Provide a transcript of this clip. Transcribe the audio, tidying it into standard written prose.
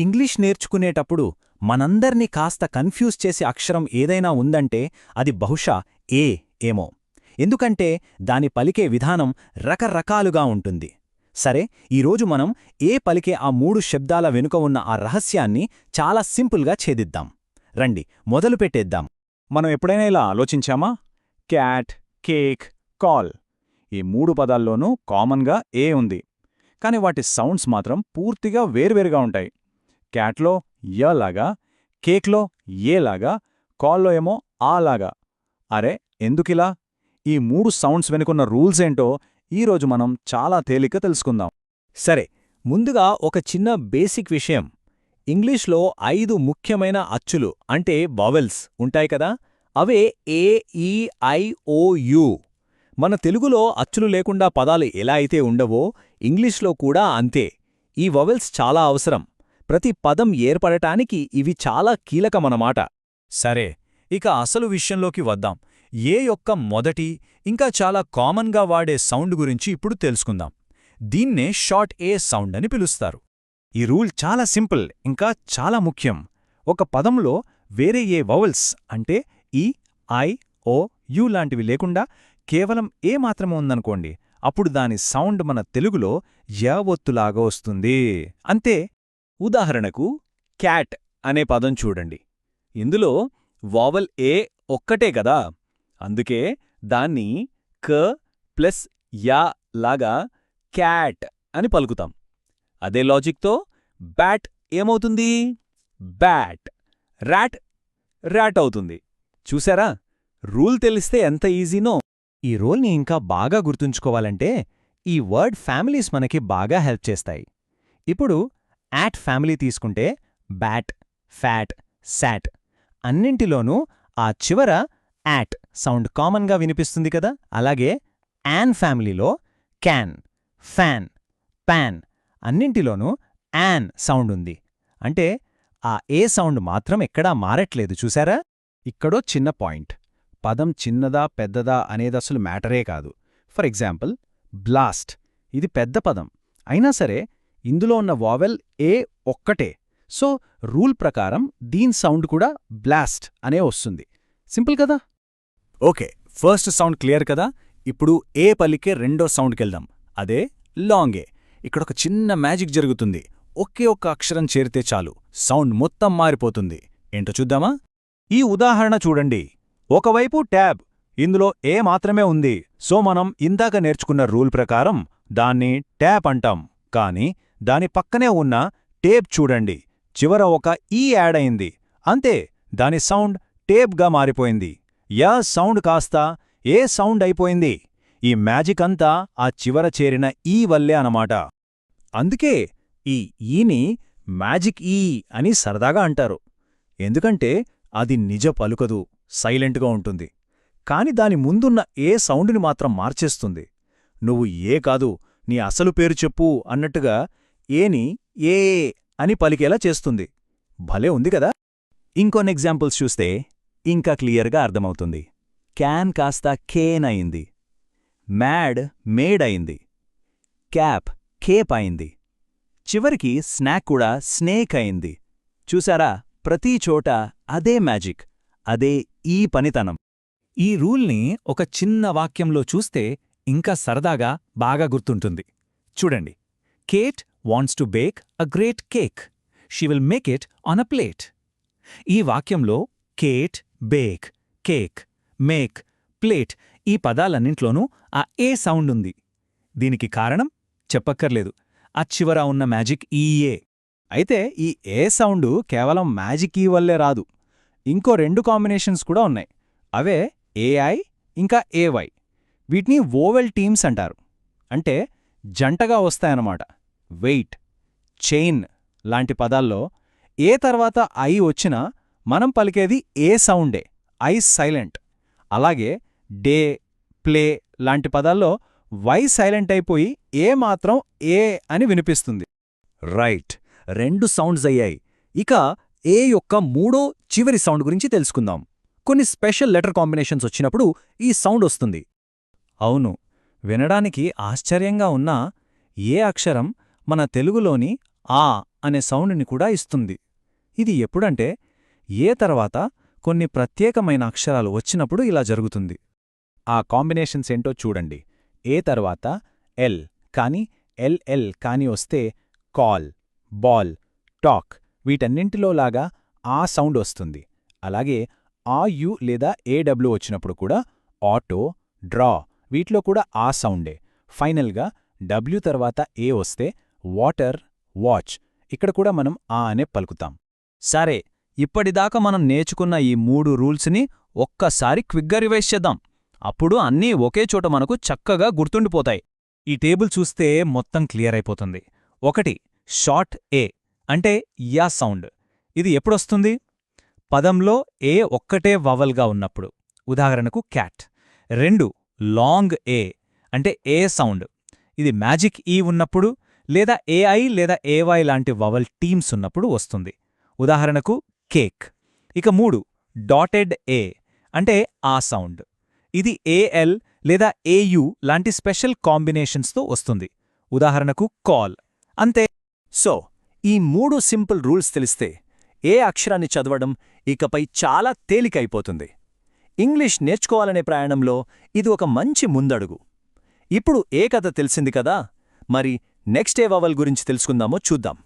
English నేర్చుకునేటప్పుడు మనందర్నీ కాస్త confuse చేసే అక్షరం ఏదైనా ఉందంటే అది బహుశా ఏ ఏమో. ఎందుకంటే దాని పలికే విధానం రకరకాలుగా ఉంటుంది. సరే, ఈరోజు మనం ఏ పలికే ఆ 3 శబ్దాల వెనుక ఉన్న ఆ రహస్యాన్ని చాలా సింపుల్గా ఛేదిద్దాం. రండి, మొదలుపెట్టేద్దాం. మనం ఎప్పుడైనా ఇలా ఆలోచించామా? క్యాట్, కేక్, కాల్ ఈ 3 పదాల్లోనూ కామన్గా ఏ ఉంది. కాని వాటి సౌండ్స్ మాత్రం పూర్తిగా వేర్వేరుగా ఉంటాయి. క్యాట్లో య లాగా, కేక్లో ఏ లాగా, కాల్లో ఏమో ఆ లాగా. అరే, ఎందుకిలా? ఈ 3 సౌండ్స్ వెనుకున్న రూల్స్ ఏంటో ఈరోజు మనం చాలా తేలిక తెలుసుకుందాం. సరే, ముందుగా ఒక చిన్న బేసిక్ విషయం. ఇంగ్లీష్లో 5 ముఖ్యమైన అచ్చులు అంటే వవెల్స్ ఉంటాయి కదా. అవే ఏ, ఈ, ఐ, ఓ, యు. మన తెలుగులో అచ్చులు లేకుండా పదాలు ఎలా అయితే ఉండవో ఇంగ్లీష్లో కూడా అంతే. ఈ వవెల్స్ చాలా అవసరం. ప్రతి పదం ఏర్పడటానికి ఇవి చాలా కీలకమన్నమాట. సరే, ఇక అసలు విషయంలోకి వద్దాం. ఏ యొక్క మొదటి ఇంకా చాలా కామన్గా వాడే సౌండ్ గురించి ఇప్పుడు తెలుసుకుందాం. దీన్నే షార్ట్ ఏ సౌండ్ అని పిలుస్తారు. ఈ రూల్ చాలా సింపుల్, ఇంకా చాలా ముఖ్యం. ఒక పదంలో వేరే ఏ వవెల్స్ అంటే ఈ, ఐ, ఓ, యు లాంటివి లేకుండా కేవలం ఏ మాత్రమే ఉందనుకోండి, అప్పుడు దాని సౌండ్ మన తెలుగులో య ఒత్తులాగా వస్తుంది. అంతే. ఉదాహరణకు క్యాట్ అనే పదం చూడండి. ఇందులో వావెల్ ఏ ఒక్కటే కదా. అందుకే దాన్ని క ప్లస్ యా లాగా క్యాట్ అని పలుకుతాం. అదే లాజిక్తో బ్యాట్ ఏమవుతుంది? బ్యాట్. ర్యాట్ ర్యాట్ అవుతుంది. చూసారా? రూల్ తెలిస్తే ఎంత ఈజీనో. ఈ రూల్ని ఇంకా బాగా గుర్తుంచుకోవాలంటే ఈ వర్డ్ ఫ్యామిలీస్ మనకి బాగా హెల్ప్ చేస్తాయి. ఇప్పుడు యాట్ ఫ్యామిలీ తీసుకుంటే బ్యాట్, ఫ్యాట్, శాట్ అన్నింటిలోనూ ఆ చివర యాట్ సౌండ్ కామన్గా వినిపిస్తుంది కదా. అలాగే యాన్ ఫ్యామిలీలో క్యాన్, ఫ్యాన్, పాన్ అన్నింటిలోనూ యాన్ సౌండ్ ఉంది. అంటే ఆ ఏ సౌండ్ మాత్రం ఎక్కడా మారట్లేదు. చూసారా? ఇక్కడో చిన్న పాయింట్. పదం చిన్నదా పెద్దదా అనేదసలు మ్యాటరే కాదు. ఫర్ ఎగ్జాంపుల్, బ్లాస్ట్ ఇది పెద్ద పదం అయినా సరే ఇందులో ఉన్న వావెల్ ఏ ఒక్కటే. సో రూల్ ప్రకారం దీని సౌండ్ కూడా బ్లాస్ట్ అనే వస్తుంది. సింపుల్ కదా. ఓకే, ఫస్ట్ సౌండ్ క్లియర్ కదా. ఇప్పుడు ఏ పలికే రెండో సౌండ్కెళ్దాం. అదే లాంగ్ ఏ. ఇక్కడొక చిన్న మ్యాజిక్ జరుగుతుంది. ఒకే ఒక్క అక్షరం చేరితే చాలు, సౌండ్ మొత్తం మారిపోతుంది. ఏంటో చూద్దామా? ఈ ఉదాహరణ చూడండి. ఒకవైపు ట్యాబ్, ఇందులో ఏ మాత్రమే ఉంది. సో మనం ఇందాక నేర్చుకున్న రూల్ ప్రకారం దాన్ని ట్యాప్ అంటాం. కాని దాని పక్కనే ఉన్న టేప్ చూడండి, చివర ఒక ఈ యాడ్ అయింది. అంతే, దాని సౌండ్ టేప్గా మారిపోయింది. యా సౌండ్ కాస్త ఏ సౌండ్ అయిపోయింది. ఈ మ్యాజిక్ అంతా ఆ చివర చేరిన ఈ వల్లే అనమాట. అందుకే ఈ ఈని మ్యాజిక్ ఈ అని సరదాగా అంటారు. ఎందుకంటే అది నిజ పలుకదు, సైలెంట్గా ఉంటుంది. కాని దాని ముందున్న ఏ సౌండుని మాత్రం మార్చేస్తుంది. నువ్వు ఏ కాదు, నీ అసలు పేరు చెప్పు అన్నట్టుగా ఏని ఏ అని పలికేలా చేస్తుంది. భలే ఉంది కదా. ఇంకొన్ని ఎగ్జాంపుల్స్ చూస్తే ఇంకా క్లియర్గా అర్థమవుతుంది. క్యాన్ కాస్త కేన్ అయింది. మ్యాడ్ మేడ్ అయింది. క్యాప్ కేప్ అయింది. చివరికి స్నాక్ కూడా స్నేక్ అయింది. చూసారా? ప్రతీ చోట అదే మ్యాజిక్, అదే ఈ పనితనం. ఈ రూల్ని ఒక చిన్న వాక్యంలో చూస్తే ఇంకా సరదాగా బాగా గుర్తుంటుంది. చూడండి. Kate wants to bake a great cake. She will make it on a plate. ఈ వాక్యంలో Kate, bake, cake, make, plate ఈ పదాలన్నింట్లోనూ ఆ ఏ సౌండ్ ఉంది. దీనికి కారణం చెప్పక్కర్లేదు, ఆ చివర ఉన్న మ్యాజిక్ ఈయే. అయితే ఈ ఏ సౌండు కేవలం మ్యాజిక్ ఈ వల్లే రాదు. ఇంకో 2 కాంబినేషన్స్ కూడా ఉన్నాయి. అవే ఏఐ ఇంకా ఏవై. వీటిని వోవెల్ టీమ్స్ అంటారు. అంటే జంటగా వస్తాయన్నమాట. వెయిట్, చైన్ లాంటి పదాల్లో ఏ తర్వాత ఐ వచ్చినా మనం పలికేది ఏ సౌండే, ఐ సైలెంట్. అలాగే డే, ప్లే లాంటి పదాల్లో వై సైలెంట్ అయిపోయి ఏ మాత్రం ఏ అని వినిపిస్తుంది. రైట్, 2 సౌండ్స్ అయ్యాయి. ఇక ఏ యొక్క మూడో చివరి సౌండ్ గురించి తెలుసుకుందాం. కొన్ని స్పెషల్ లెటర్ కాంబినేషన్స్ వచ్చినప్పుడు ఈ సౌండ్ వస్తుంది. అవును, వినడానికి ఆశ్చర్యంగా ఉన్నా ఏ అక్షరం మన తెలుగులోని ఆ అనే సౌండ్ని కూడా ఇస్తుంది. ఇది ఎప్పుడంటే ఏ తర్వాత కొన్ని ప్రత్యేకమైన అక్షరాలు వచ్చినప్పుడు ఇలా జరుగుతుంది. ఆ కాంబినేషన్స్ ఏంటో చూడండి. ఏ తర్వాత ఎల్ కానీ ఎల్ఎల్ కాని వస్తే కాల్, బాల్, టాక్ వీటన్నింటిలోలాగా ఆ సౌండ్ వస్తుంది. అలాగే ఆ యు లేదా ఏడబ్ల్యూ వచ్చినప్పుడు కూడా ఆటో, డ్రా వీటిలో కూడా ఆ సౌండే. ఫైనల్గా డబ్ల్యూ తర్వాత ఏ వస్తే వాటర్, వాచ్ ఇక్కడ కూడా మనం ఆ అనే పలుకుతాం. సరే, ఇప్పటిదాకా మనం నేర్చుకున్న ఈ 3 రూల్స్ని ఒక్కసారి క్విక్గా రివైజ్ చేద్దాం. అప్పుడు అన్నీ ఒకే చోట మనకు చక్కగా గుర్తుండిపోతాయి. ఈ టేబుల్ చూస్తే మొత్తం క్లియర్ అయిపోతుంది. 1 షార్ట్ ఏ అంటే యా సౌండ్. ఇది ఎప్పుడొస్తుంది? పదంలో ఏ ఒక్కటే వవల్గా ఉన్నప్పుడు, ఉదాహరణకు క్యాట్. 2 లాంగ్ ఏ అంటే ఏ సౌండ్. ఇది మ్యాజిక్ ఈ ఉన్నప్పుడు లేదా ఏఐ లేదా ఏవై లాంటి వవల్ టీమ్స్ ఉన్నప్పుడు వస్తుంది, ఉదాహరణకు కేక్. ఇక 3 డాటెడ్ ఏ అంటే ఆ సౌండ్. ఇది ఏఎల్ లేదా ఏయు లాంటి స్పెషల్ కాంబినేషన్స్తో వస్తుంది, ఉదాహరణకు కాల్. అంతే. సో ఈ 3 సింపుల్ రూల్స్ తెలిస్తే ఏ అక్షరాన్ని చదవడం ఇకపై చాలా తేలికైపోతుంది. ఇంగ్లీష్ నేర్చుకోవాలనే ప్రయాణంలో ఇది ఒక మంచి ముందడుగు. ఇప్పుడు ఏ కథ తెలిసింది కదా, మరి నెక్స్ట్ ఏ వవల్ గురించి తెలుసుకుందామో చూద్దాం.